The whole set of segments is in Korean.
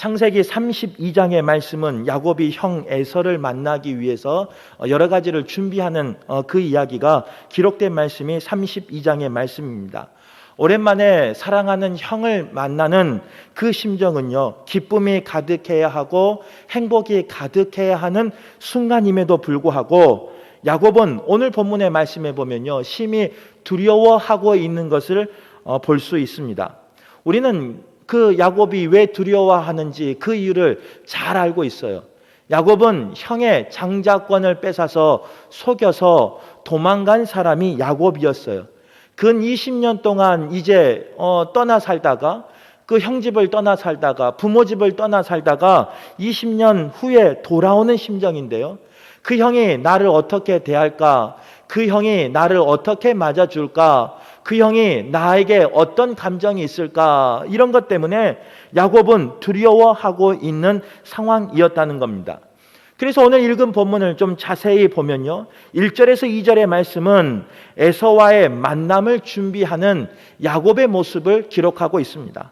창세기 32장의 말씀은 야곱이 형 에서를 만나기 위해서 여러 가지를 준비하는 그 이야기가 기록된 말씀이 32장의 말씀입니다. 오랜만에 사랑하는 형을 만나는 그 심정은요, 기쁨이 가득해야 하고 행복이 가득해야 하는 순간임에도 불구하고 야곱은 오늘 본문의 말씀에 보면요, 심히 두려워하고 있는 것을 볼 수 있습니다. 우리는 그 야곱이 왜 두려워하는지 그 이유를 잘 알고 있어요. 야곱은 형의 장자권을 뺏어서 속여서 도망간 사람이 야곱이었어요. 근 20년 동안 이제 떠나 살다가 그 형 집을 떠나 살다가 부모 집을 떠나 살다가 20년 후에 돌아오는 심정인데요. 그 형이 나를 어떻게 대할까? 그 형이 나를 어떻게 맞아줄까? 그 형이 나에게 어떤 감정이 있을까? 이런 것 때문에 야곱은 두려워하고 있는 상황이었다는 겁니다. 그래서 오늘 읽은 본문을 좀 자세히 보면요, 1절에서 2절의 말씀은 에서와의 만남을 준비하는 야곱의 모습을 기록하고 있습니다.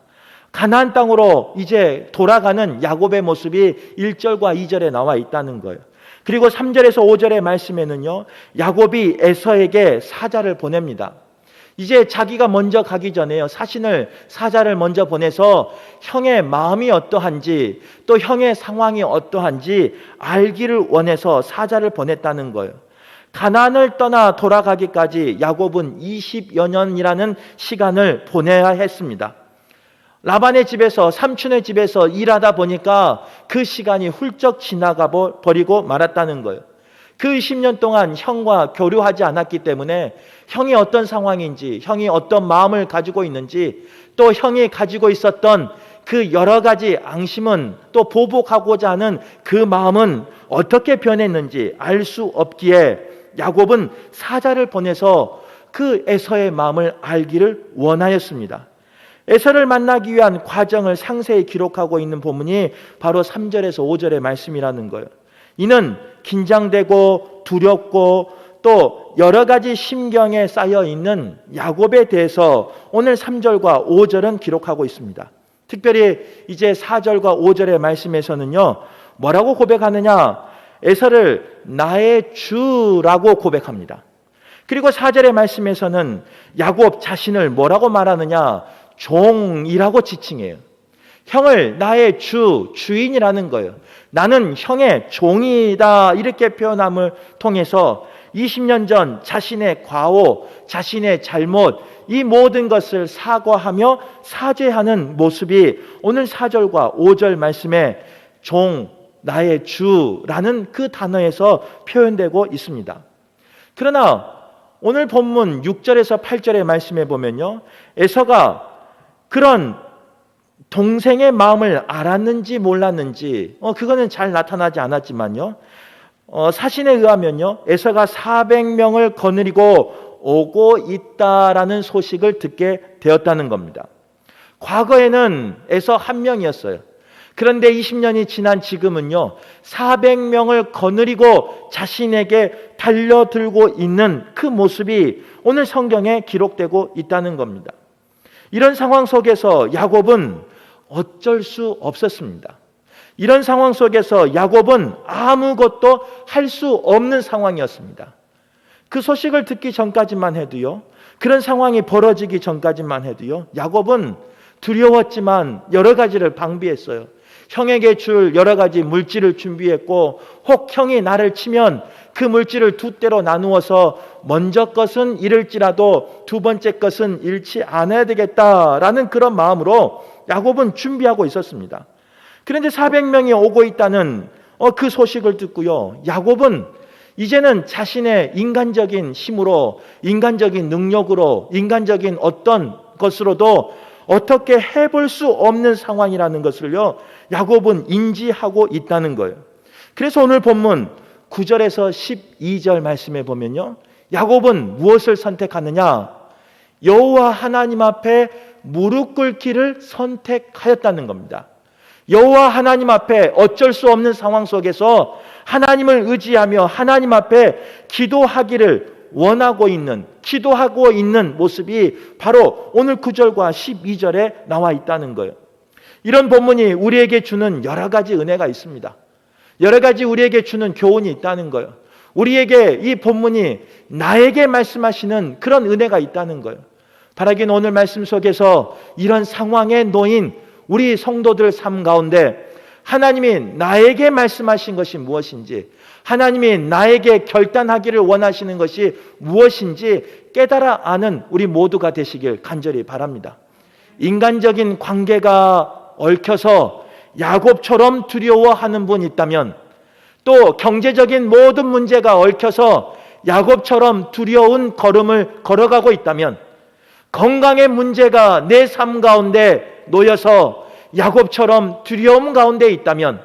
가나안 땅으로 이제 돌아가는 야곱의 모습이 1절과 2절에 나와 있다는 거예요. 그리고 3절에서 5절의 말씀에는요, 야곱이 에서에게 사자를 보냅니다. 이제 자기가 먼저 가기 전에요, 사자를 먼저 보내서 형의 마음이 어떠한지 또 형의 상황이 어떠한지 알기를 원해서 사자를 보냈다는 거예요. 가나안을 떠나 돌아가기까지 야곱은 20여 년이라는 시간을 보내야 했습니다. 라반의 집에서, 삼촌의 집에서 일하다 보니까 그 시간이 훌쩍 지나가 버리고 말았다는 거예요. 그 10년 동안 형과 교류하지 않았기 때문에 형이 어떤 상황인지, 형이 어떤 마음을 가지고 있는지, 또 형이 가지고 있었던 그 여러 가지 앙심은, 또 보복하고자 하는 그 마음은 어떻게 변했는지 알 수 없기에 야곱은 사자를 보내서 그 에서의 마음을 알기를 원하였습니다. 에서를 만나기 위한 과정을 상세히 기록하고 있는 본문이 바로 3절에서 5절의 말씀이라는 거예요. 이는 긴장되고 두렵고 또 여러 가지 심경에 쌓여 있는 야곱에 대해서 오늘 3절과 5절은 기록하고 있습니다. 특별히 이제 4절과 5절의 말씀에서는요, 뭐라고 고백하느냐? 에서를 나의 주라고 고백합니다. 그리고 4절의 말씀에서는 야곱 자신을 뭐라고 말하느냐? 종이라고 지칭해요. 형을 나의 주인이라는 거예요. 나는 형의 종이다, 이렇게 표현함을 통해서 20년 전 자신의 과오, 자신의 잘못, 이 모든 것을 사과하며 사죄하는 모습이 오늘 4절과 5절 말씀에 종, 나의 주라는 그 단어에서 표현되고 있습니다. 그러나 오늘 본문 6절에서 8절의 말씀에 보면요, 에서가 그런 동생의 마음을 알았는지 몰랐는지 그거는 잘 나타나지 않았지만요, 사신에 의하면요, 에서가 400명을 거느리고 오고 있다라는 소식을 듣게 되었다는 겁니다. 과거에는 에서 한 명이었어요. 그런데 20년이 지난 지금은요, 400명을 거느리고 자신에게 달려들고 있는 그 모습이 오늘 성경에 기록되고 있다는 겁니다. 이런 상황 속에서 야곱은 어쩔 수 없었습니다. 이런 상황 속에서 야곱은 아무것도 할 수 없는 상황이었습니다. 그 소식을 듣기 전까지만 해도요, 그런 상황이 벌어지기 전까지만 해도요, 야곱은 두려웠지만 여러 가지를 방비했어요. 형에게 줄 여러 가지 물질을 준비했고, 혹 형이 나를 치면 그 물질을 두 대로 나누어서 먼저 것은 잃을지라도 두 번째 것은 잃지 않아야 되겠다라는 그런 마음으로 야곱은 준비하고 있었습니다. 그런데 400명이 오고 있다는 그 소식을 듣고요, 야곱은 이제는 자신의 인간적인 힘으로, 인간적인 능력으로, 인간적인 어떤 것으로도 어떻게 해볼 수 없는 상황이라는 것을요, 야곱은 인지하고 있다는 거예요. 그래서 오늘 본문 9절에서 12절 말씀에 보면요, 야곱은 무엇을 선택하느냐? 여호와 하나님 앞에 무릎 꿇기를 선택하였다는 겁니다. 여호와 하나님 앞에 어쩔 수 없는 상황 속에서 하나님을 의지하며 하나님 앞에 기도하기를 원하고 있는, 기도하고 있는 모습이 바로 오늘 9절과 12절에 나와 있다는 거예요. 이런 본문이 우리에게 주는 여러 가지 은혜가 있습니다. 여러 가지 우리에게 주는 교훈이 있다는 거예요. 우리에게 이 본문이 나에게 말씀하시는 그런 은혜가 있다는 거예요. 바라긴 오늘 말씀 속에서 이런 상황에 놓인 우리 성도들 삶 가운데 하나님이 나에게 말씀하신 것이 무엇인지, 하나님이 나에게 결단하기를 원하시는 것이 무엇인지 깨달아 아는 우리 모두가 되시길 간절히 바랍니다. 인간적인 관계가 얽혀서 야곱처럼 두려워하는 분이 있다면, 또 경제적인 모든 문제가 얽혀서 야곱처럼 두려운 걸음을 걸어가고 있다면, 건강의 문제가 내 삶 가운데 놓여서 야곱처럼 두려움 가운데 있다면,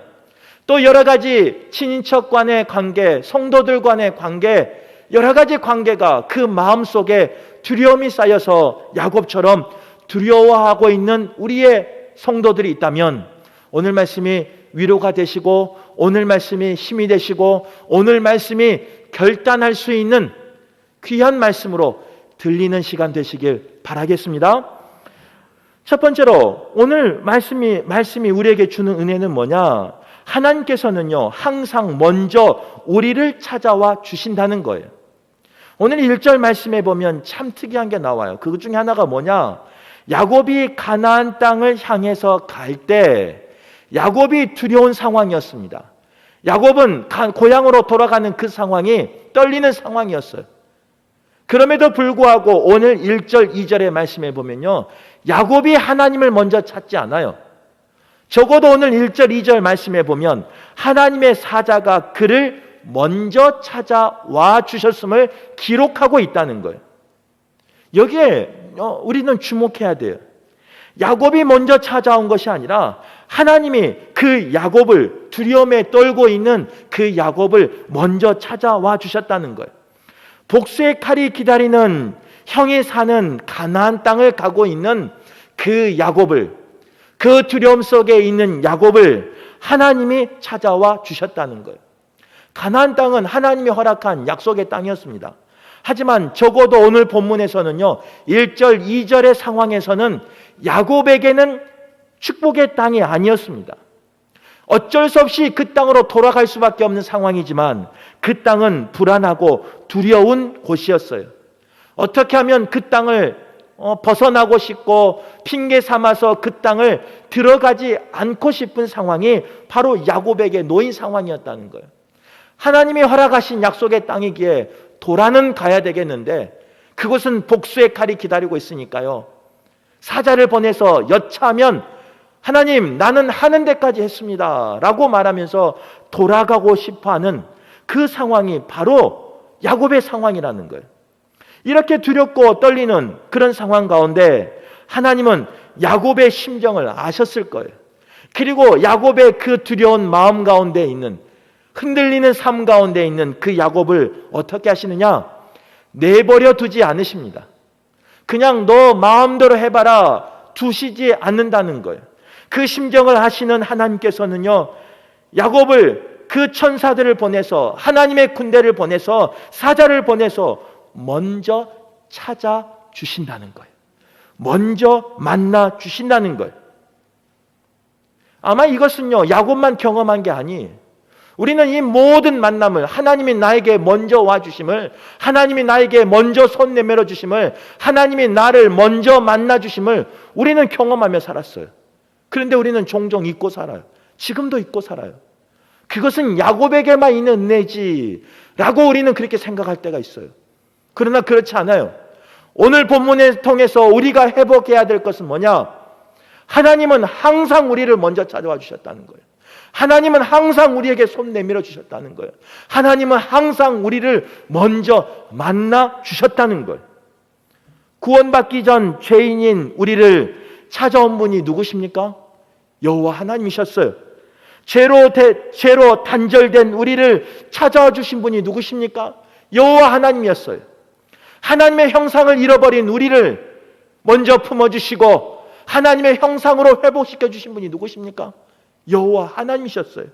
또 여러 가지 친인척 간의 관계, 성도들 간의 관계, 여러 가지 관계가 그 마음속에 두려움이 쌓여서 야곱처럼 두려워하고 있는 우리의 성도들이 있다면, 오늘 말씀이 위로가 되시고, 오늘 말씀이 힘이 되시고, 오늘 말씀이 결단할 수 있는 귀한 말씀으로 들리는 시간 되시길 바라겠습니다. 첫 번째로 오늘 말씀이 우리에게 주는 은혜는 뭐냐? 하나님께서는요, 항상 먼저 우리를 찾아와 주신다는 거예요. 오늘 1절 말씀에 보면 참 특이한 게 나와요. 그것 중에 하나가 뭐냐? 야곱이 가나안 땅을 향해서 갈 때 야곱이 두려운 상황이었습니다. 야곱은 고향으로 돌아가는 그 상황이 떨리는 상황이었어요. 그럼에도 불구하고 오늘 1절, 2절의 말씀에 보면요, 야곱이 하나님을 먼저 찾지 않아요. 적어도 오늘 1절, 2절 말씀에 보면 하나님의 사자가 그를 먼저 찾아와 주셨음을 기록하고 있다는 거예요. 여기에 우리는 주목해야 돼요. 야곱이 먼저 찾아온 것이 아니라 하나님이 그 야곱을, 두려움에 떨고 있는 그 야곱을 먼저 찾아와 주셨다는 거예요. 복수의 칼이 기다리는 형이 사는 가나안 땅을 가고 있는 그 야곱을, 그 두려움 속에 있는 야곱을 하나님이 찾아와 주셨다는 거예요. 가나안 땅은 하나님이 허락한 약속의 땅이었습니다. 하지만 적어도 오늘 본문에서는요, 1절, 2절의 상황에서는 야곱에게는 축복의 땅이 아니었습니다. 어쩔 수 없이 그 땅으로 돌아갈 수밖에 없는 상황이지만 그 땅은 불안하고 두려운 곳이었어요. 어떻게 하면 그 땅을 벗어나고 싶고 핑계 삼아서 그 땅을 들어가지 않고 싶은 상황이 바로 야곱에게 놓인 상황이었다는 거예요. 하나님이 허락하신 약속의 땅이기에 도라는 가야 되겠는데 그곳은 복수의 칼이 기다리고 있으니까요, 사자를 보내서 여차하면 하나님, 나는 하는 데까지 했습니다 라고 말하면서 돌아가고 싶어하는 그 상황이 바로 야곱의 상황이라는 거예요. 이렇게 두렵고 떨리는 그런 상황 가운데 하나님은 야곱의 심정을 아셨을 거예요. 그리고 야곱의 그 두려운 마음 가운데 있는, 흔들리는 삶 가운데 있는 그 야곱을 어떻게 하시느냐? 내버려 두지 않으십니다. 그냥 너 마음대로 해봐라 두시지 않는다는 거예요. 그 심정을 아시는 하나님께서는요, 야곱을, 그 천사들을 보내서, 하나님의 군대를 보내서, 사자를 보내서 먼저 찾아주신다는 거예요. 먼저 만나 주신다는 거예요. 아마 이것은요, 야곱만 경험한 게 아니에요. 우리는 이 모든 만남을, 하나님이 나에게 먼저 와주심을, 하나님이 나에게 먼저 손 내밀어 주심을, 하나님이 나를 먼저 만나 주심을 우리는 경험하며 살았어요. 그런데 우리는 종종 잊고 살아요. 지금도 잊고 살아요. 그것은 야곱에게만 있는 은혜지 라고 우리는 그렇게 생각할 때가 있어요. 그러나 그렇지 않아요. 오늘 본문을 통해서 우리가 회복해야 될 것은 뭐냐? 하나님은 항상 우리를 먼저 찾아와 주셨다는 거예요. 하나님은 항상 우리에게 손 내밀어 주셨다는 거예요. 하나님은 항상 우리를 먼저 만나 주셨다는 거예요. 구원받기 전 죄인인 우리를 찾아온 분이 누구십니까? 여호와 하나님이셨어요. 죄로 단절된 우리를 찾아와 주신 분이 누구십니까? 여호와 하나님이었어요. 하나님의 형상을 잃어버린 우리를 먼저 품어주시고 하나님의 형상으로 회복시켜 주신 분이 누구십니까? 여호와 하나님이셨어요.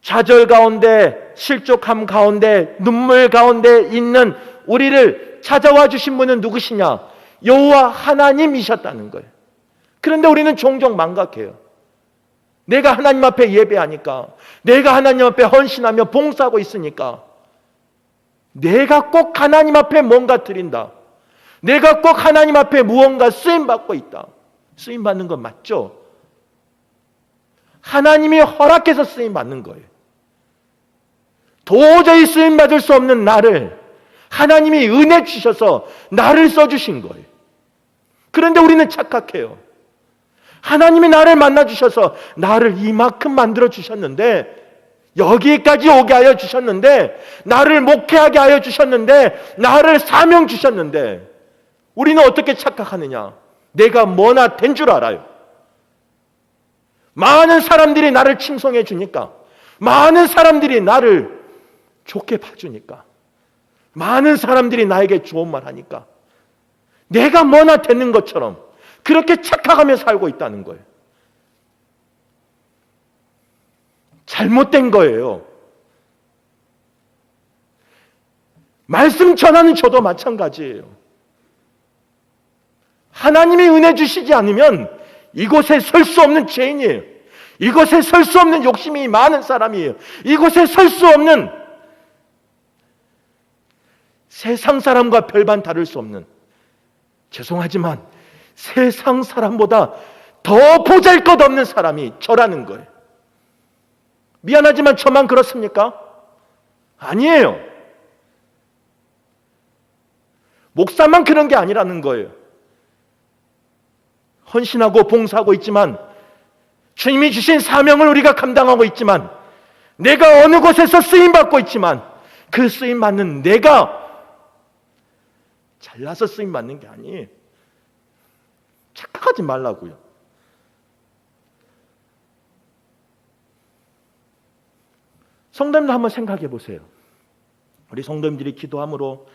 좌절 가운데, 실족함 가운데, 눈물 가운데 있는 우리를 찾아와 주신 분은 누구시냐? 여호와 하나님이셨다는 거예요. 그런데 우리는 종종 망각해요. 내가 하나님 앞에 예배하니까, 내가 하나님 앞에 헌신하며 봉사하고 있으니까, 내가 꼭 하나님 앞에 뭔가 드린다, 내가 꼭 하나님 앞에 무언가 쓰임받고 있다. 쓰임받는 건 맞죠? 하나님이 허락해서 쓰임받는 거예요. 도저히 쓰임받을 수 없는 나를 하나님이 은혜 주셔서 나를 써주신 거예요. 그런데 우리는 착각해요. 하나님이 나를 만나주셔서 나를 이만큼 만들어주셨는데, 여기까지 오게 하여 주셨는데, 나를 목회하게 하여 주셨는데, 나를 사명 주셨는데, 우리는 어떻게 착각하느냐? 내가 뭐나 된 줄 알아요. 많은 사람들이 나를 칭송해 주니까, 많은 사람들이 나를 좋게 봐주니까, 많은 사람들이 나에게 좋은 말 하니까 내가 뭐나 되는 것처럼 그렇게 착각하며 살고 있다는 거예요. 잘못된 거예요. 말씀 전하는 저도 마찬가지예요. 하나님이 은혜 주시지 않으면 이곳에 설 수 없는 죄인이에요. 이곳에 설 수 없는 욕심이 많은 사람이에요. 이곳에 설 수 없는, 세상 사람과 별반 다를 수 없는, 죄송하지만 세상 사람보다 더 보잘것없는 사람이 저라는 거예요. 미안하지만 저만 그렇습니까? 아니에요. 목사만 그런 게 아니라는 거예요. 헌신하고 봉사하고 있지만, 주님이 주신 사명을 우리가 감당하고 있지만, 내가 어느 곳에서 쓰임받고 있지만, 그 쓰임받는 내가 잘나서 쓰임받는 게 아니에요. 착각하지 말라고요. 성도님들 한번 생각해 보세요. 우리 성도님들이 기도함으로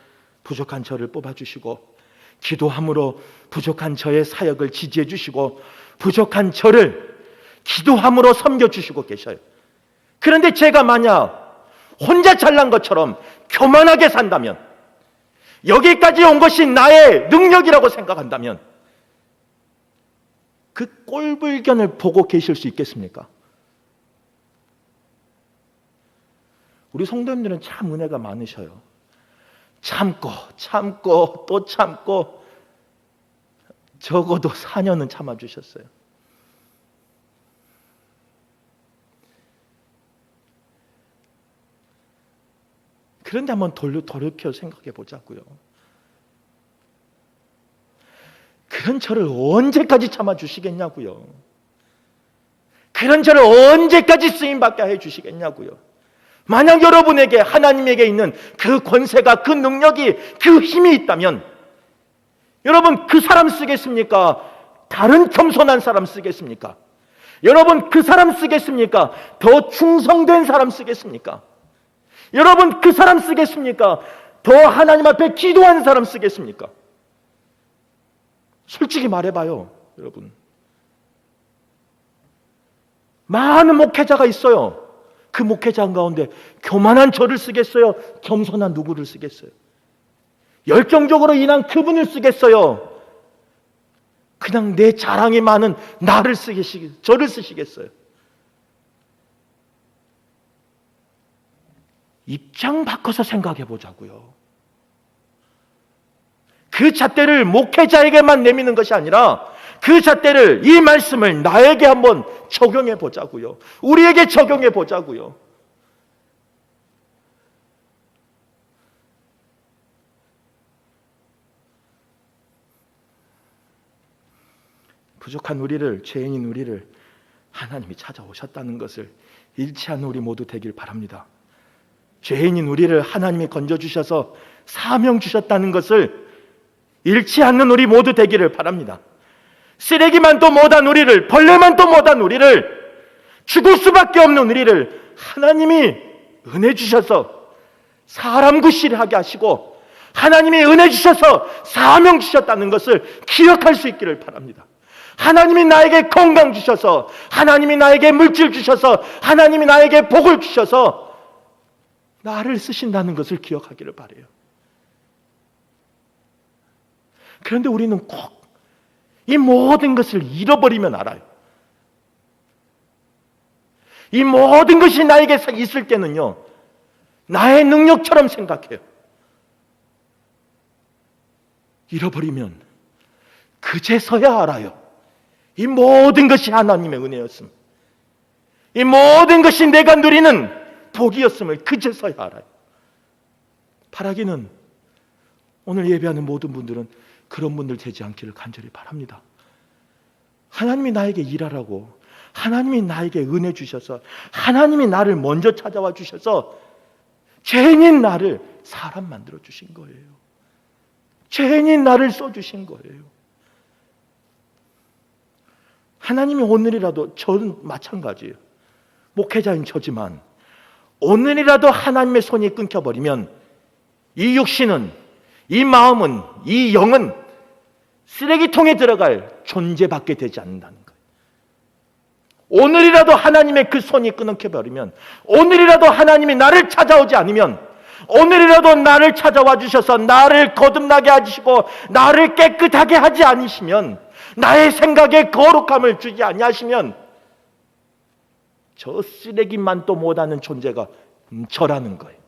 부족한 저를 뽑아주시고, 기도함으로 부족한 저의 사역을 지지해 주시고, 부족한 저를 기도함으로 섬겨주시고 계셔요. 그런데 제가 만약 혼자 잘난 것처럼 교만하게 산다면, 여기까지 온 것이 나의 능력이라고 생각한다면, 그 꼴불견을 보고 계실 수 있겠습니까? 우리 성도님들은 참 은혜가 많으셔요. 참고 또 참고 적어도 4년은 참아주셨어요. 그런데 한번 돌이켜 생각해 보자고요. 그런 저를 언제까지 참아주시겠냐고요. 그런 저를 언제까지 쓰임받게 해주시겠냐고요. 만약 여러분에게, 하나님에게 있는 그 권세가, 그 능력이, 그 힘이 있다면, 여러분 그 사람 쓰겠습니까? 다른 겸손한 사람 쓰겠습니까? 여러분 그 사람 쓰겠습니까? 더 충성된 사람 쓰겠습니까? 여러분 그 사람 쓰겠습니까? 더 하나님 앞에 기도하는 사람 쓰겠습니까? 솔직히 말해봐요, 여러분. 많은 목회자가 있어요. 그 목회자 가운데 교만한 저를 쓰겠어요? 겸손한 누구를 쓰겠어요? 열정적으로 인한 그분을 쓰겠어요? 그냥 내 자랑이 많은 나를 저를 쓰시겠어요? 입장 바꿔서 생각해 보자고요. 그 잣대를 목회자에게만 내미는 것이 아니라, 그 잣대를, 이 말씀을 나에게 한번 적용해 보자고요. 우리에게 적용해 보자고요. 부족한 우리를, 죄인인 우리를 하나님이 찾아오셨다는 것을 잃지 않는 우리 모두 되길 바랍니다. 죄인인 우리를 하나님이 건져주셔서 사명 주셨다는 것을 잃지 않는 우리 모두 되기를 바랍니다. 쓰레기만 또 못한 우리를, 벌레만 또 못한 우리를, 죽을 수밖에 없는 우리를 하나님이 은혜 주셔서 사람 구실하게 하시고, 하나님이 은혜 주셔서 사명 주셨다는 것을 기억할 수 있기를 바랍니다. 하나님이 나에게 건강 주셔서, 하나님이 나에게 물질 주셔서, 하나님이 나에게 복을 주셔서 나를 쓰신다는 것을 기억하기를 바라요. 그런데 우리는 꼭 이 모든 것을 잃어버리면 알아요. 이 모든 것이 나에게 있을 때는요, 나의 능력처럼 생각해요. 잃어버리면 그제서야 알아요. 이 모든 것이 하나님의 은혜였음, 이 모든 것이 내가 누리는 복이었음을 그제서야 알아요. 바라기는 오늘 예배하는 모든 분들은 그런 분들 되지 않기를 간절히 바랍니다. 하나님이 나에게 일하라고, 하나님이 나에게 은혜 주셔서, 하나님이 나를 먼저 찾아와 주셔서 죄인인 나를 사람 만들어 주신 거예요. 죄인인 나를 써주신 거예요. 하나님이 오늘이라도, 저는 마찬가지예요. 목회자인 저지만 오늘이라도 하나님의 손이 끊겨버리면 이 육신은, 이 마음은, 이 영은 쓰레기통에 들어갈 존재밖에 되지 않는다는 거예요. 오늘이라도 하나님의 그 손이 끊겨버리면, 오늘이라도 하나님이 나를 찾아오지 않으면, 오늘이라도 나를 찾아와 주셔서 나를 거듭나게 하시고 나를 깨끗하게 하지 않으시면, 나의 생각에 거룩함을 주지 아니하시면 저 쓰레기만 또 못하는 존재가 저라는 거예요.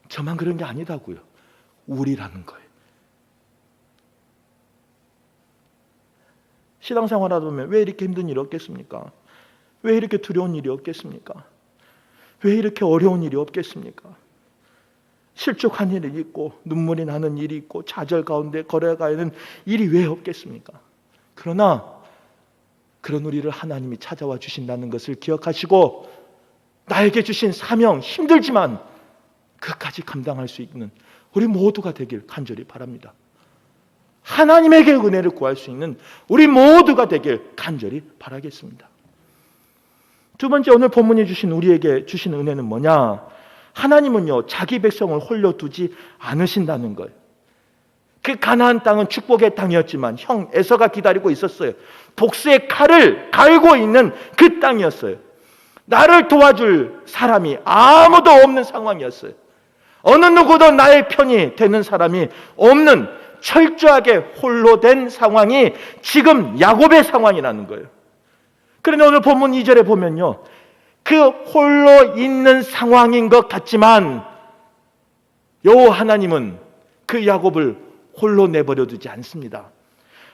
저만 그런 게 아니다고요. 우리라는 거예요. 신앙생활 하다 보면 왜 이렇게 힘든 일이 없겠습니까? 왜 이렇게 두려운 일이 없겠습니까? 왜 이렇게 어려운 일이 없겠습니까? 실족한 일이 있고 눈물이 나는 일이 있고 좌절 가운데 걸어가는 일이 왜 없겠습니까? 그러나 그런 우리를 하나님이 찾아와 주신다는 것을 기억하시고 나에게 주신 사명, 힘들지만 그까지 감당할 수 있는 우리 모두가 되길 간절히 바랍니다. 하나님에게 은혜를 구할 수 있는 우리 모두가 되길 간절히 바라겠습니다. 두 번째, 오늘 본문이 우리에게 주신 은혜는 뭐냐? 하나님은요, 자기 백성을 홀려 두지 않으신다는 거예요. 그 가나안 땅은 축복의 땅이었지만 형 에서가 기다리고 있었어요. 복수의 칼을 갈고 있는 그 땅이었어요. 나를 도와줄 사람이 아무도 없는 상황이었어요. 어느 누구도 나의 편이 되는 사람이 없는 철저하게 홀로 된 상황이 지금 야곱의 상황이라는 거예요. 그런데 오늘 본문 2절에 보면요, 그 홀로 있는 상황인 것 같지만 여호와 하나님은 그 야곱을 홀로 내버려 두지 않습니다.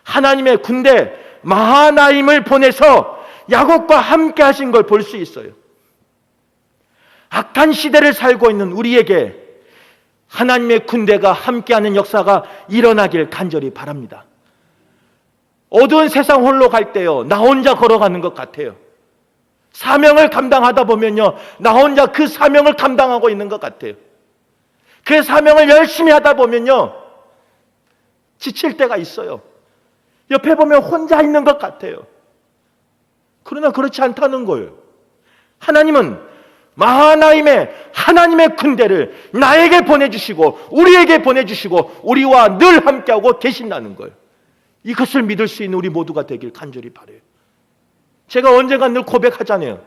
하나님의 군대 마하나임을 보내서 야곱과 함께 하신 걸 볼 수 있어요. 악한 시대를 살고 있는 우리에게 하나님의 군대가 함께하는 역사가 일어나길 간절히 바랍니다. 어두운 세상 홀로 갈 때요, 나 혼자 걸어가는 것 같아요. 사명을 감당하다 보면요, 나 혼자 그 사명을 감당하고 있는 것 같아요. 그 사명을 열심히 하다 보면요, 지칠 때가 있어요. 옆에 보면 혼자 있는 것 같아요. 그러나 그렇지 않다는 거예요. 하나님은 마하나임의 하나님의 군대를 나에게 보내주시고 우리에게 보내주시고 우리와 늘 함께하고 계신다는 거예요. 이것을 믿을 수 있는 우리 모두가 되길 간절히 바라요. 제가 언젠가 늘 고백하잖아요.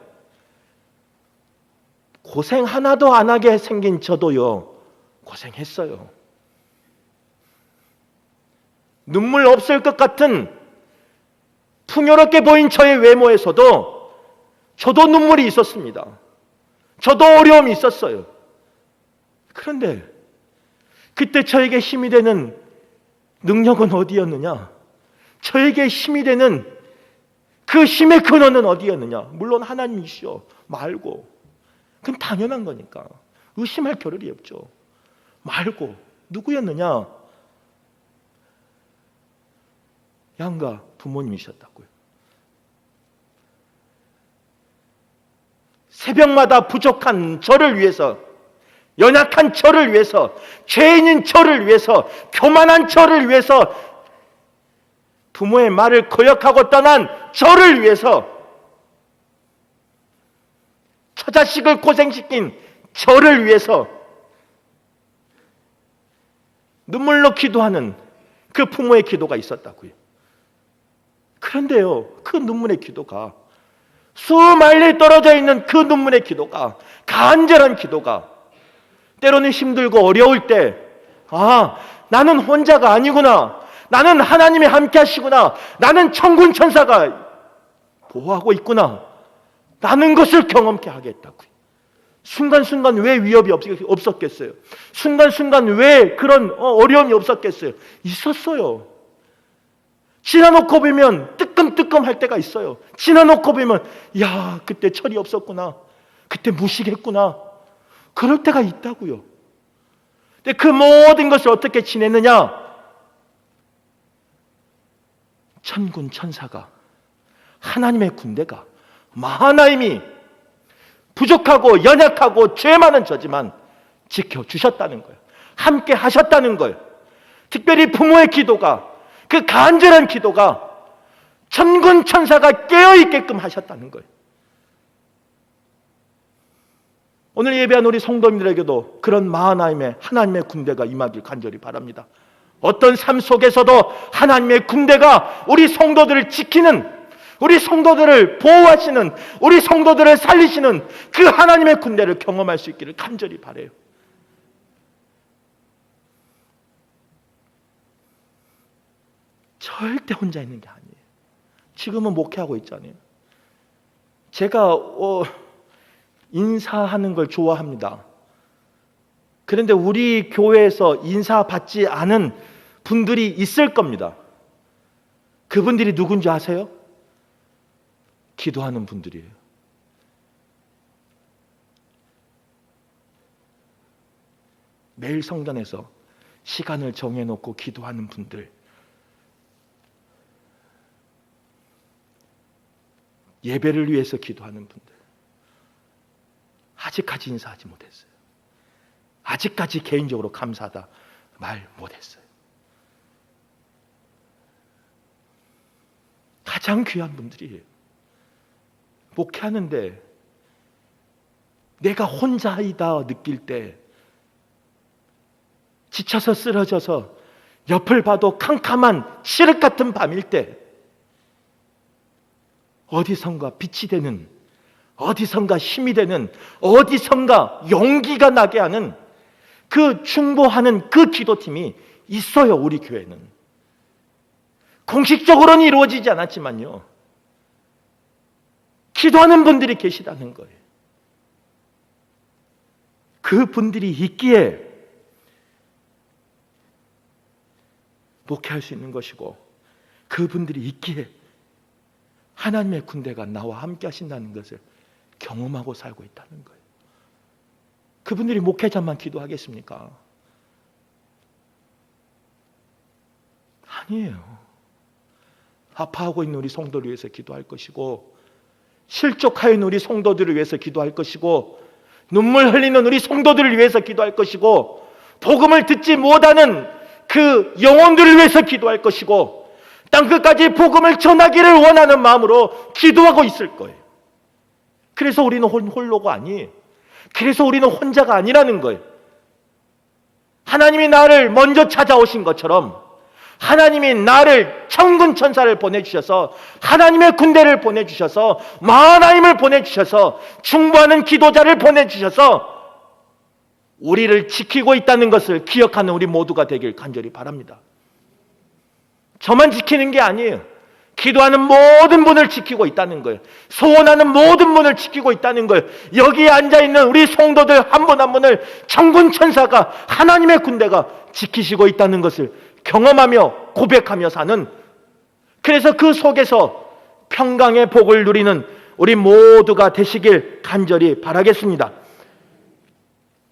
고생 하나도 안 하게 생긴 저도요, 고생했어요. 눈물 없을 것 같은 풍요롭게 보인 저의 외모에서도 저도 눈물이 있었습니다. 저도 어려움이 있었어요. 그런데 그때 저에게 힘이 되는 능력은 어디였느냐? 저에게 힘이 되는 그 힘의 근원은 어디였느냐? 물론 하나님이시오 말고, 그건 당연한 거니까 의심할 겨를이 없죠. 말고 누구였느냐? 양가 부모님이셨다고요. 새벽마다 부족한 저를 위해서, 연약한 저를 위해서, 죄인인 저를 위해서, 교만한 저를 위해서, 부모의 말을 거역하고 떠난 저를 위해서, 처자식을 고생시킨 저를 위해서 눈물로 기도하는 그 부모의 기도가 있었다고요. 그런데요, 그 눈물의 기도가, 수마일리 떨어져 있는 그 눈물의 기도가, 간절한 기도가, 때로는 힘들고 어려울 때, 나는 혼자가 아니구나, 나는 하나님이 함께 하시구나. 나는 천군 천사가 보호하고 있구나. 라는 것을 경험케 하겠다고요. 순간순간 왜 위협이 없었겠어요? 순간순간 왜 그런 어려움이 없었겠어요? 있었어요. 지나놓고 보면 뜨끔뜨끔 할 때가 있어요. 지나놓고 보면 야, 그때 철이 없었구나. 그때 무식했구나. 그럴 때가 있다고요. 근데 그 모든 것을 어떻게 지냈느냐? 천군 천사가, 하나님의 군대가, 하나님이 부족하고 연약하고 죄 많은 저지만 지켜주셨다는 거예요. 함께 하셨다는 거예요. 특별히 부모의 기도가, 그 간절한 기도가 천군 천사가 깨어있게끔 하셨다는 거예요. 오늘 예배한 우리 성도님들에게도 그런 하나님의 군대가 임하길 간절히 바랍니다. 어떤 삶 속에서도 하나님의 군대가 우리 성도들을 지키는, 우리 성도들을 보호하시는, 우리 성도들을 살리시는 그 하나님의 군대를 경험할 수 있기를 간절히 바라요. 절대 혼자 있는 게 아니에요. 지금은 목회하고 있잖아요. 제가 인사하는 걸 좋아합니다. 그런데 우리 교회에서 인사받지 않은 분들이 있을 겁니다. 그분들이 누군지 아세요? 기도하는 분들이에요. 매일 성전에서 시간을 정해놓고 기도하는 분들, 예배를 위해서 기도하는 분들, 아직까지 인사하지 못했어요. 아직까지 개인적으로 감사하다 말 못했어요. 가장 귀한 분들이에요. 목회하는데 내가 혼자이다 느낄 때, 지쳐서 쓰러져서 옆을 봐도 캄캄한 칠흑 같은 밤일 때, 어디선가 빛이 되는, 어디선가 힘이 되는, 어디선가 용기가 나게 하는 그 중보하는 그 기도팀이 있어요. 우리 교회는 공식적으로는 이루어지지 않았지만요, 기도하는 분들이 계시다는 거예요. 그 분들이 있기에 목회할 수 있는 것이고, 그 분들이 있기에 하나님의 군대가 나와 함께 하신다는 것을 경험하고 살고 있다는 거예요. 그분들이 목회자만 기도하겠습니까? 아니에요. 아파하고 있는 우리 성도를 위해서 기도할 것이고, 실족하여 있는 우리 성도들을 위해서 기도할 것이고, 눈물 흘리는 우리 성도들을 위해서 기도할 것이고, 복음을 듣지 못하는 그 영혼들을 위해서 기도할 것이고, 땅끝까지 복음을 전하기를 원하는 마음으로 기도하고 있을 거예요. 그래서 우리는 홀로가 아니에요. 그래서 우리는 혼자가 아니라는 거예요. 하나님이 나를 먼저 찾아오신 것처럼 하나님이 나를 천군 천사를 보내주셔서, 하나님의 군대를 보내주셔서, 하나님을 보내주셔서, 중보하는 기도자를 보내주셔서 우리를 지키고 있다는 것을 기억하는 우리 모두가 되길 간절히 바랍니다. 저만 지키는 게 아니에요. 기도하는 모든 분을 지키고 있다는 거예요. 소원하는 모든 분을 지키고 있다는 거예요. 여기에 앉아있는 우리 성도들 한 분 한 분을 천군 천사가, 하나님의 군대가 지키시고 있다는 것을 경험하며 고백하며 사는, 그래서 그 속에서 평강의 복을 누리는 우리 모두가 되시길 간절히 바라겠습니다.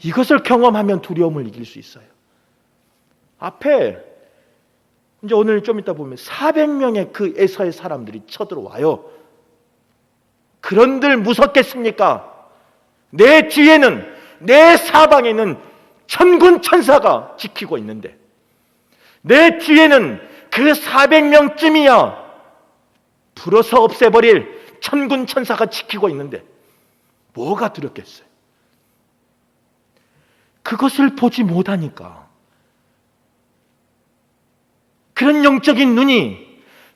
이것을 경험하면 두려움을 이길 수 있어요. 앞에 이제 오늘 좀 이따 보면 400명의 그 에서의 사람들이 쳐들어와요. 그런들 무섭겠습니까? 내 뒤에는, 내 사방에는 천군 천사가 지키고 있는데, 내 뒤에는 그 400명쯤이야 불어서 없애버릴 천군 천사가 지키고 있는데 뭐가 두렵겠어요? 그것을 보지 못하니까, 그런 영적인 눈이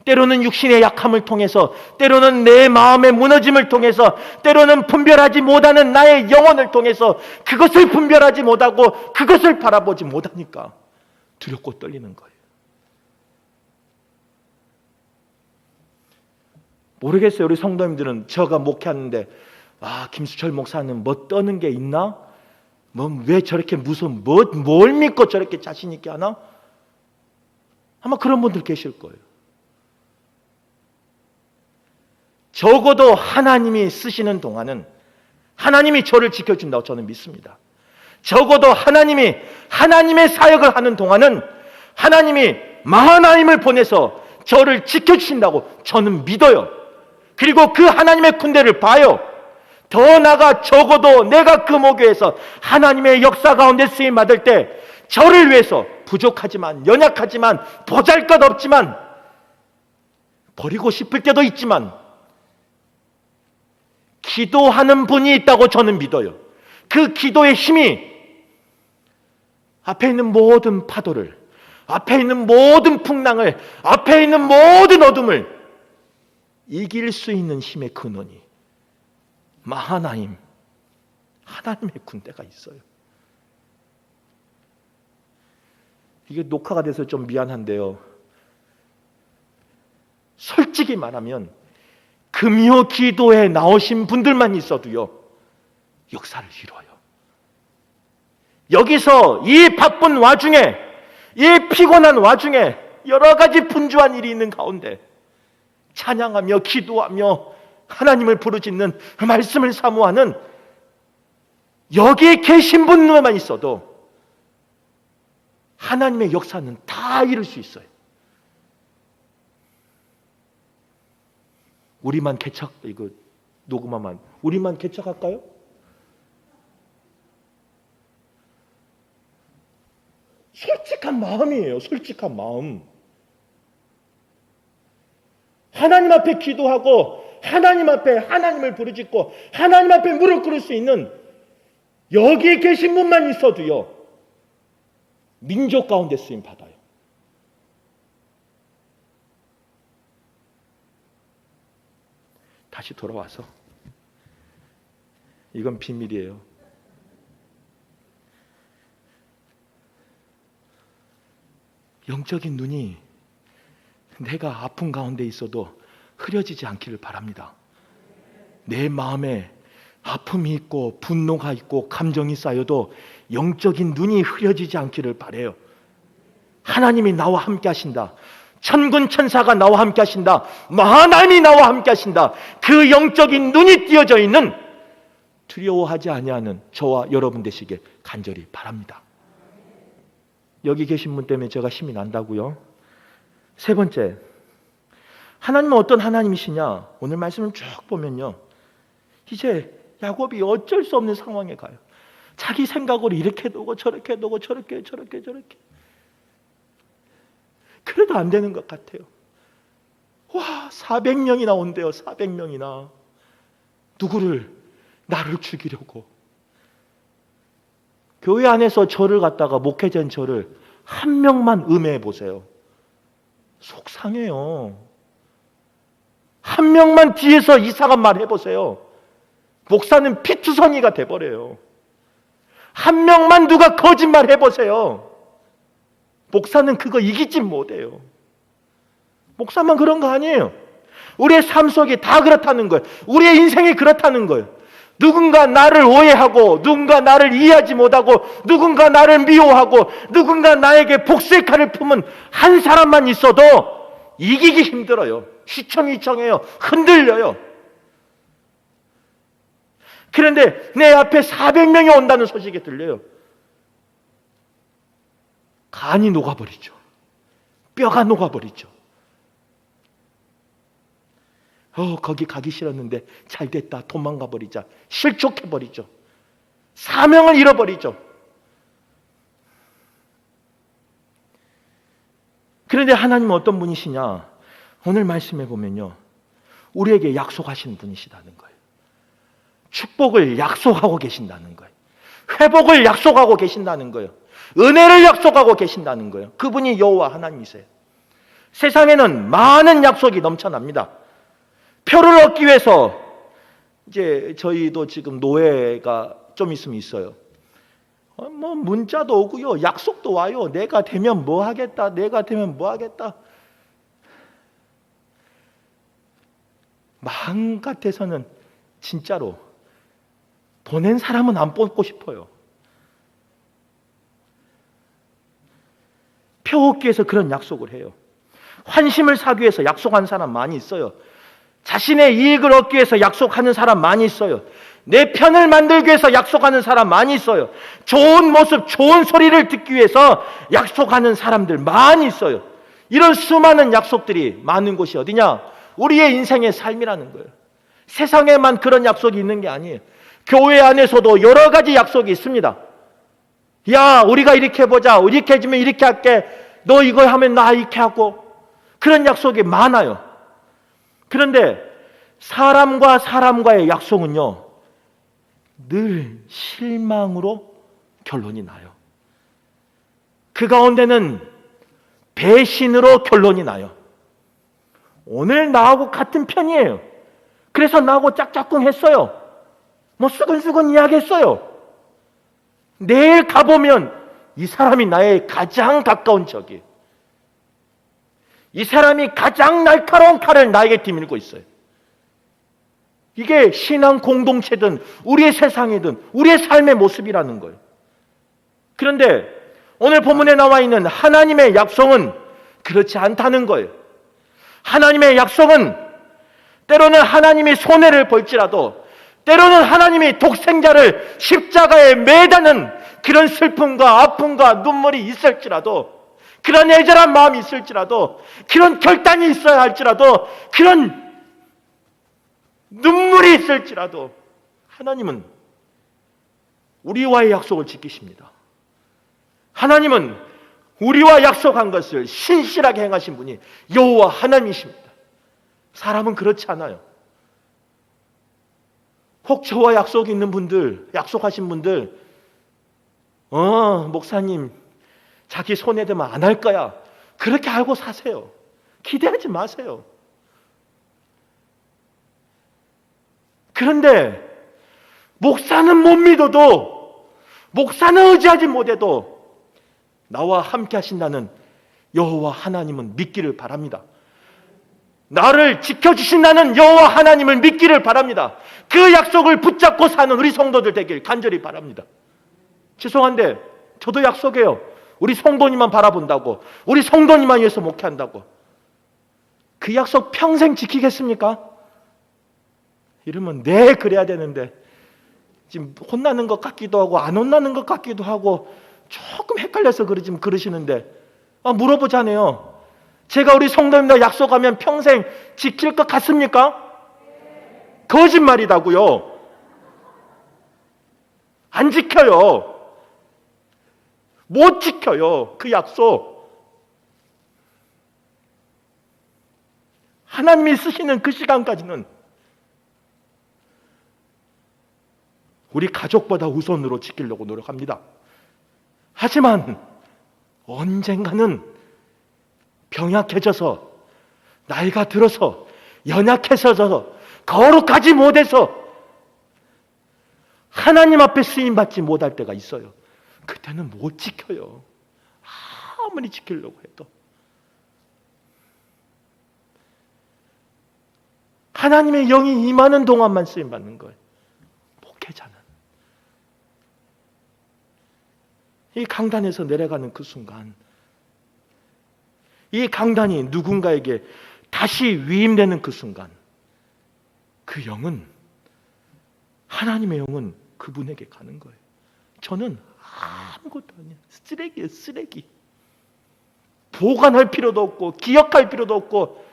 때로는 육신의 약함을 통해서, 때로는 내 마음의 무너짐을 통해서, 때로는 분별하지 못하는 나의 영혼을 통해서 그것을 분별하지 못하고 그것을 바라보지 못하니까 두렵고 떨리는 거예요. 모르겠어요. 우리 성도님들은 제가 목회하는데 김수철 목사는 뭐 떠는 게 있나? 왜 저렇게 무슨 뭘 믿고 저렇게 자신 있게 하나? 아마 그런 분들 계실 거예요. 적어도 하나님이 쓰시는 동안은 하나님이 저를 지켜준다고 저는 믿습니다. 적어도 하나님이 하나님의 사역을 하는 동안은 하나님이 마하나임을 보내서 저를 지켜주신다고 저는 믿어요. 그리고 그 하나님의 군대를 봐요. 더 나아가 적어도 내가 그 목회에서 하나님의 역사 가운데 쓰임 받을 때 저를 위해서 부족하지만 연약하지만 보잘것없지만 버리고 싶을 때도 있지만 기도하는 분이 있다고 저는 믿어요. 그 기도의 힘이 앞에 있는 모든 파도를, 앞에 있는 모든 풍랑을, 앞에 있는 모든 어둠을 이길 수 있는 힘의 근원이 마하나임, 하나님의 군대가 있어요. 이게 녹화가 돼서 좀 미안한데요. 솔직히 말하면 금요 기도에 나오신 분들만 있어도요, 역사를 이뤄요. 여기서 이 바쁜 와중에, 이 피곤한 와중에 여러 가지 분주한 일이 있는 가운데 찬양하며 기도하며 하나님을 부르짖는 말씀을 사모하는 여기에 계신 분들만 있어도 하나님의 역사는 다 이룰 수 있어요. 우리만 녹음하면 우리만 개척할까요? 솔직한 마음이에요. 솔직한 마음. 하나님 앞에 기도하고 하나님 앞에 하나님을 부르짖고 하나님 앞에 무릎 꿇을 수 있는 여기에 계신 분만 있어도요, 민족 가운데 쓰임 받아요. 다시 돌아와서 이건 비밀이에요. 영적인 눈이 내가 아픈 가운데 있어도 흐려지지 않기를 바랍니다. 내 마음에 아픔이 있고 분노가 있고 감정이 쌓여도 영적인 눈이 흐려지지 않기를 바라요. 하나님이 나와 함께 하신다. 천군 천사가 나와 함께 하신다. 하나님이 나와 함께 하신다. 그 영적인 눈이 띄어져 있는 두려워하지 아니하는 저와 여러분 되시길 간절히 바랍니다. 여기 계신 분 때문에 제가 힘이 난다고요. 세 번째, 하나님은 어떤 하나님이시냐? 오늘 말씀을 쭉 보면요, 이제 야곱이 어쩔 수 없는 상황에 가요. 자기 생각으로 이렇게 두고 저렇게 두고 저렇게 그래도 안 되는 것 같아요. 400명이나 온대요. 400명이나 누구를? 나를 죽이려고. 교회 안에서 저를 갖다가 목회된 저를 한 명만 음해해 보세요. 속상해요. 한 명만 뒤에서 이상한 말 해보세요. 목사는 피투성이가 돼버려요. 한 명만 누가 거짓말 해보세요. 목사는 그거 이기지 못해요. 목사만 그런 거 아니에요. 우리의 삶 속이 다 그렇다는 거예요. 우리의 인생이 그렇다는 거예요. 누군가 나를 오해하고 누군가 나를 이해하지 못하고 누군가 나를 미워하고 누군가 나에게 복수의 칼을 품은 한 사람만 있어도 이기기 힘들어요. 휘청휘청해요. 흔들려요. 그런데 내 앞에 400명이 온다는 소식이 들려요. 간이 녹아버리죠. 뼈가 녹아버리죠. 거기 가기 싫었는데 잘 됐다. 도망가 버리자. 실족해 버리죠. 사명을 잃어버리죠. 그런데 하나님은 어떤 분이시냐? 오늘 말씀해 보면요, 우리에게 약속하신 분이시다는 거예요. 축복을 약속하고 계신다는 거예요. 회복을 약속하고 계신다는 거예요. 은혜를 약속하고 계신다는 거예요. 그분이 여호와 하나님이세요. 세상에는 많은 약속이 넘쳐납니다. 표를 얻기 위해서 이제 저희도 지금 노예가 좀 있으면 있어요. 문자도 오고요, 약속도 와요. 내가 되면 뭐 하겠다. 내가 되면 뭐 하겠다. 마음 같아서는 진짜로 보낸 사람은 안 뽑고 싶어요. 표 얻기 위해서 그런 약속을 해요. 환심을 사기 위해서 약속한 사람 많이 있어요. 자신의 이익을 얻기 위해서 약속하는 사람 많이 있어요. 내 편을 만들기 위해서 약속하는 사람 많이 있어요. 좋은 모습, 좋은 소리를 듣기 위해서 약속하는 사람들 많이 있어요. 이런 수많은 약속들이 많은 곳이 어디냐? 우리의 인생의 삶이라는 거예요. 세상에만 그런 약속이 있는 게 아니에요. 교회 안에서도 여러 가지 약속이 있습니다. 야, 우리가 이렇게 해보자. 이렇게 해주면 이렇게 할게. 너 이거 하면 나 이렇게 하고. 그런 약속이 많아요. 그런데 사람과 사람과의 약속은요, 늘 실망으로 결론이 나요. 그 가운데는 배신으로 결론이 나요. 오늘 나하고 같은 편이에요. 그래서 나하고 짝짝꿍 했어요. 뭐 수근수근 이야기했어요. 내일 가보면 이 사람이 나의 가장 가까운 적이에요. 이 사람이 가장 날카로운 칼을 나에게 뒤밀고 있어요. 이게 신앙 공동체든 우리의 세상이든 우리의 삶의 모습이라는 거예요. 그런데 오늘 본문에 나와 있는 하나님의 약속은 그렇지 않다는 거예요. 하나님의 약속은 때로는 하나님이 손해를 볼지라도, 때로는 하나님이 독생자를 십자가에 매다는 그런 슬픔과 아픔과 눈물이 있을지라도, 그런 애절한 마음이 있을지라도, 그런 결단이 있어야 할지라도, 그런 눈물이 있을지라도 하나님은 우리와의 약속을 지키십니다. 하나님은 우리와 약속한 것을 신실하게 행하신 분이 여호와 하나님이십니다. 사람은 그렇지 않아요. 혹 저와 약속이 있는 분들, 약속하신 분들, 목사님 자기 손해되면 안 할 거야. 그렇게 알고 사세요. 기대하지 마세요. 그런데 목사는 못 믿어도, 목사는 의지하지 못해도 나와 함께 하신다는 여호와 하나님은 믿기를 바랍니다. 나를 지켜주신다는 여호와 하나님을 믿기를 바랍니다. 그 약속을 붙잡고 사는 우리 성도들 되길 간절히 바랍니다. 죄송한데 저도 약속해요. 우리 성도님만 바라본다고, 우리 성도님만 위해서 목회한다고. 그 약속 평생 지키겠습니까? 이러면 네, 그래야 되는데 지금 혼나는 것 같기도 하고 안 혼나는 것 같기도 하고 조금 헷갈려서 그러시는데, 물어보자네요. 제가 우리 성도님들 약속하면 평생 지킬 것 같습니까? 거짓말이다고요. 안 지켜요. 못 지켜요. 그 약속. 하나님이 쓰시는 그 시간까지는 우리 가족보다 우선으로 지키려고 노력합니다. 하지만 언젠가는 병약해져서, 나이가 들어서, 연약해져서, 거룩하지 못해서 하나님 앞에 쓰임받지 못할 때가 있어요. 그때는 못 지켜요. 아무리 지키려고 해도. 하나님의 영이 임하는 동안만 쓰임받는 거예요. 목회자는. 이 강단에서 내려가는 그 순간, 이 강단이 누군가에게 다시 위임되는 그 순간, 그 영은, 하나님의 영은 그분에게 가는 거예요. 저는 아무것도 아니에요. 쓰레기예요, 쓰레기. 보관할 필요도 없고, 기억할 필요도 없고,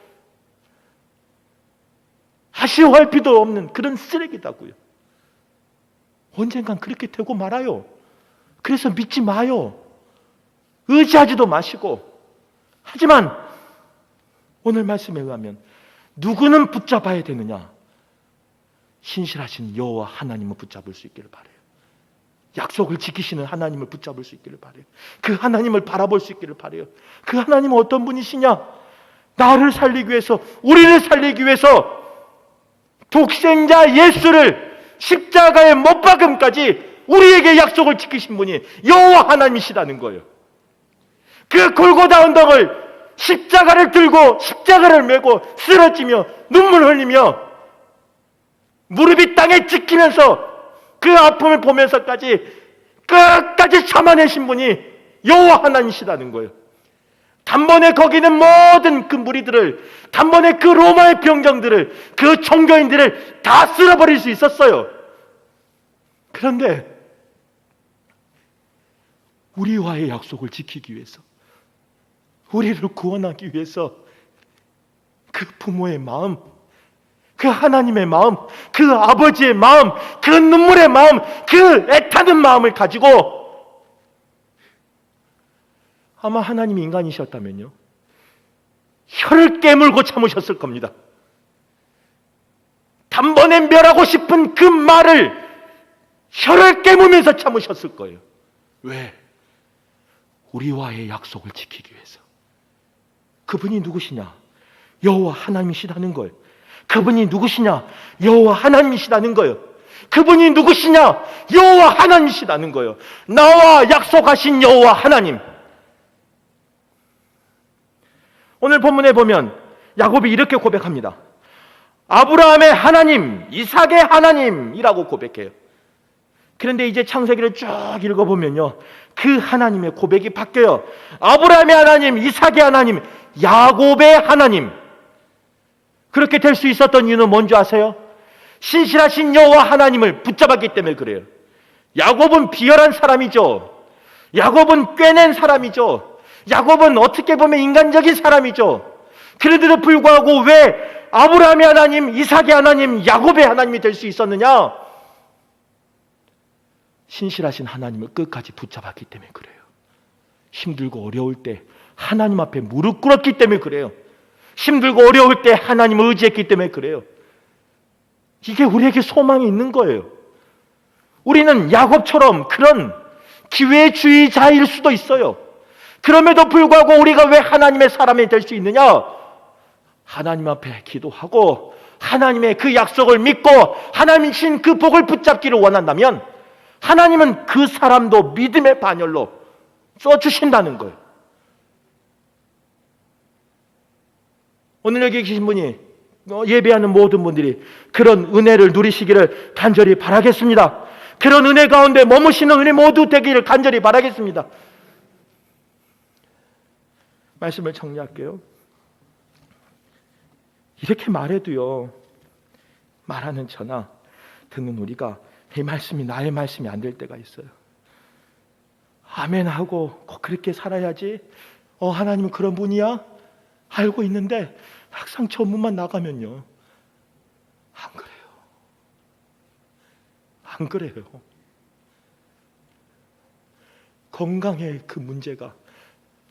아쉬워할 필요도 없는 그런 쓰레기다고요. 언젠간 그렇게 되고 말아요. 그래서 믿지 마요. 의지하지도 마시고. 하지만 오늘 말씀에 의하면 누구는 붙잡아야 되느냐? 신실하신 여호와 하나님을 붙잡을 수 있기를 바라요. 약속을 지키시는 하나님을 붙잡을 수 있기를 바라요. 그 하나님을 바라볼 수 있기를 바라요. 그 하나님은 어떤 분이시냐? 나를 살리기 위해서, 우리를 살리기 위해서 독생자 예수를 십자가에 못 박음까지 우리에게 약속을 지키신 분이 여호와 하나님이시라는 거예요. 그 골고다 언덕을, 십자가를 들고 십자가를 메고 쓰러지며 눈물 흘리며 무릎이 땅에 찍히면서 그 아픔을 보면서까지 끝까지 참아내신 분이 여호와 하나님이시라는 거예요. 단번에 거기는 모든 그 무리들을, 단번에 그 로마의 병정들을, 그 종교인들을 다 쓸어버릴 수 있었어요. 그런데 우리와의 약속을 지키기 위해서, 우리를 구원하기 위해서 그 부모의 마음, 그 하나님의 마음, 그 아버지의 마음, 그 눈물의 마음, 그 애타는 마음을 가지고, 아마 하나님이 인간이셨다면요, 혀를 깨물고 참으셨을 겁니다. 단번에 멸하고 싶은 그 말을 혀를 깨물면서 참으셨을 거예요. 왜? 우리와의 약속을 지키기 위해서. 그분이 누구시냐? 여호와 하나님이시라는 거예요. 그분이 누구시냐? 여호와 하나님이시라는 거예요. 그분이 누구시냐? 여호와 하나님이시라는 거예요. 나와 약속하신 여호와 하나님. 오늘 본문에 보면 야곱이 이렇게 고백합니다. 아브라함의 하나님, 이삭의 하나님이라고 고백해요. 그런데 이제 창세기를 쭉 읽어보면요, 그 하나님의 고백이 바뀌어요. 아브라함의 하나님, 이삭의 하나님, 야곱의 하나님. 그렇게 될 수 있었던 이유는 뭔지 아세요? 신실하신 여호와 하나님을 붙잡았기 때문에 그래요. 야곱은 비열한 사람이죠. 야곱은 꿰낸 사람이죠. 야곱은 어떻게 보면 인간적인 사람이죠. 그런데도 불구하고 왜 아브라함의 하나님, 이삭의 하나님, 야곱의 하나님이 될 수 있었느냐? 신실하신 하나님을 끝까지 붙잡았기 때문에 그래요. 힘들고 어려울 때 하나님 앞에 무릎 꿇었기 때문에 그래요. 힘들고 어려울 때 하나님을 의지했기 때문에 그래요. 이게 우리에게 소망이 있는 거예요. 우리는 야곱처럼 그런 기회주의자일 수도 있어요. 그럼에도 불구하고 우리가 왜 하나님의 사람이 될 수 있느냐? 하나님 앞에 기도하고 하나님의 그 약속을 믿고 하나님 신 그 복을 붙잡기를 원한다면 하나님은 그 사람도 믿음의 반열로 써주신다는 거예요. 오늘 여기 계신 분이, 예배하는 모든 분들이 그런 은혜를 누리시기를 간절히 바라겠습니다. 그런 은혜 가운데 머무시는 은혜 모두 되기를 간절히 바라겠습니다. 말씀을 정리할게요. 이렇게 말해도요, 말하는 저나 듣는 우리가 이 말씀이 나의 말씀이 안 될 때가 있어요. 아멘 하고 꼭 그렇게 살아야지, 하나님은 그런 분이야? 알고 있는데 항상 전문만 나가면요, 안 그래요. 안 그래요. 건강의 그 문제가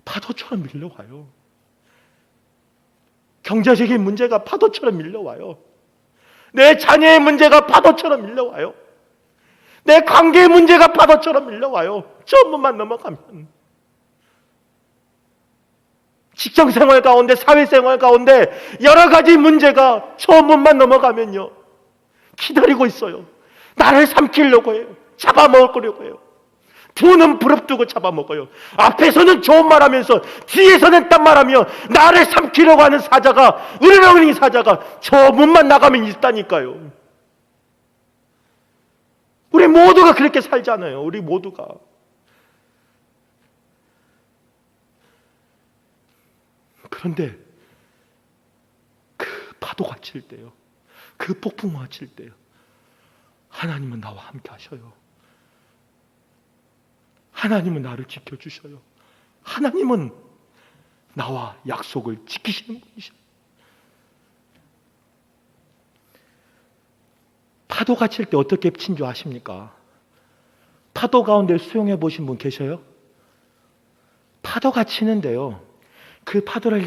파도처럼 밀려와요. 경제적인 문제가 파도처럼 밀려와요. 내 자녀의 문제가 파도처럼 밀려와요. 내 관계의 문제가 파도처럼 밀려와요. 전문만 넘어가면. 직장생활 가운데, 사회생활 가운데 여러 가지 문제가 전문만 넘어가면요, 기다리고 있어요. 나를 삼키려고 해요. 잡아먹으려고 해요. 두는 부릅뜨고 잡아먹어요. 앞에서는 좋은 말하면서 뒤에서는 딴 말하며 나를 삼키려고 하는 사자가, 으르렁이 사자가 저 문만 나가면 있다니까요. 우리 모두가 그렇게 살잖아요. 우리 모두가. 그런데 그 파도가 칠 때요, 그 폭풍우가 칠 때요, 하나님은 나와 함께 하셔요. 하나님은 나를 지켜주셔요. 하나님은 나와 약속을 지키시는 분이셔요. 파도가 칠 때 어떻게 친 줄 아십니까? 파도 가운데 수영해 보신 분 계셔요? 파도가 치는데요, 그 파도를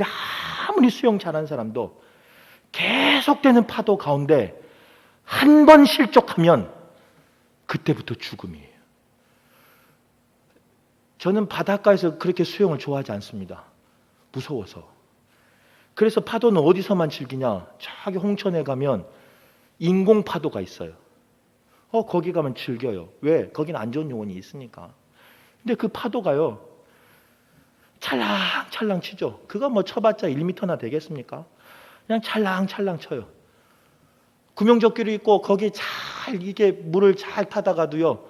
아무리 수영 잘하는 사람도 계속되는 파도 가운데 한 번 실족하면 그때부터 죽음이에요. 저는 바닷가에서 그렇게 수영을 좋아하지 않습니다. 무서워서. 그래서 파도는 어디서만 즐기냐? 저기 홍천에 가면 인공 파도가 있어요. 거기 가면 즐겨요. 왜? 거긴 안 좋은 요원이 있으니까. 근데 그 파도가요, 찰랑찰랑 치죠. 그거 뭐 쳐봤자 1m나 되겠습니까? 그냥 찰랑찰랑 쳐요. 구명조끼를 입고 거기 잘 이게 물을 잘 타다가도요,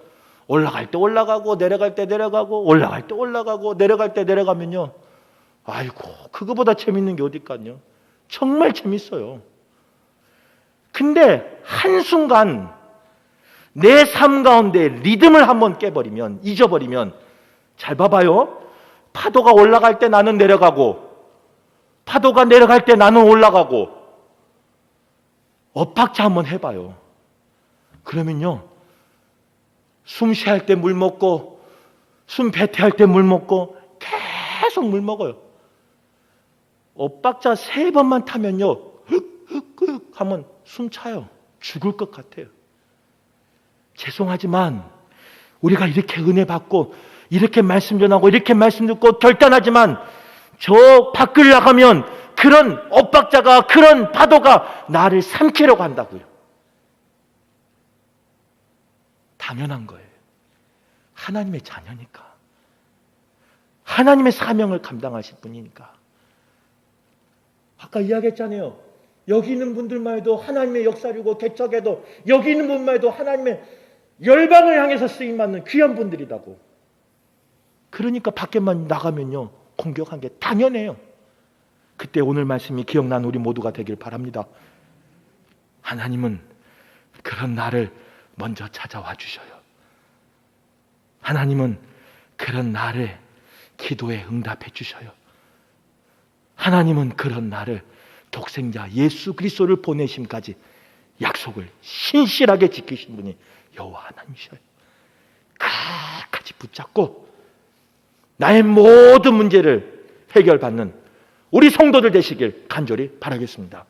올라갈 때 올라가고 내려갈 때 내려가고 올라갈 때 올라가고 내려갈 때 내려가면요, 아이고 그거보다 재밌는 게 어딜까요? 정말 재밌어요. 근데 한순간 내 삶 가운데 리듬을 한번 깨버리면, 잊어버리면, 잘 봐봐요. 파도가 올라갈 때 나는 내려가고 파도가 내려갈 때 나는 올라가고, 엇박자 한번 해봐요. 그러면요, 숨 쉬할 때 물 먹고 숨 배태할 때 물 먹고 계속 물 먹어요. 엇박자 3번만 타면요, 흑흑흑 하면 숨 차요. 죽을 것 같아요. 죄송하지만 우리가 이렇게 은혜 받고 이렇게 말씀 전하고 이렇게 말씀 듣고 결단하지만 저 밖을 나가면 그런 엇박자가, 그런 파도가 나를 삼키려고 한다고요. 당연한 거예요. 하나님의 자녀니까. 하나님의 사명을 감당하실 분이니까. 아까 이야기했잖아요. 여기 있는 분들만 해도 하나님의 역사이고 개척에도 여기 있는 분만 해도 하나님의 열방을 향해서 쓰임받는 귀한 분들이라고. 그러니까 밖에만 나가면요, 공격한 게 당연해요. 그때 오늘 말씀이 기억난 우리 모두가 되길 바랍니다. 하나님은 그런 나를 먼저 찾아와 주셔요. 하나님은 그런 나를 기도에 응답해 주셔요. 하나님은 그런 나를 독생자 예수 그리스도를 보내심까지 약속을 신실하게 지키신 분이 여호와 하나님이셔요. 끝까지 붙잡고 나의 모든 문제를 해결받는 우리 성도들 되시길 간절히 바라겠습니다.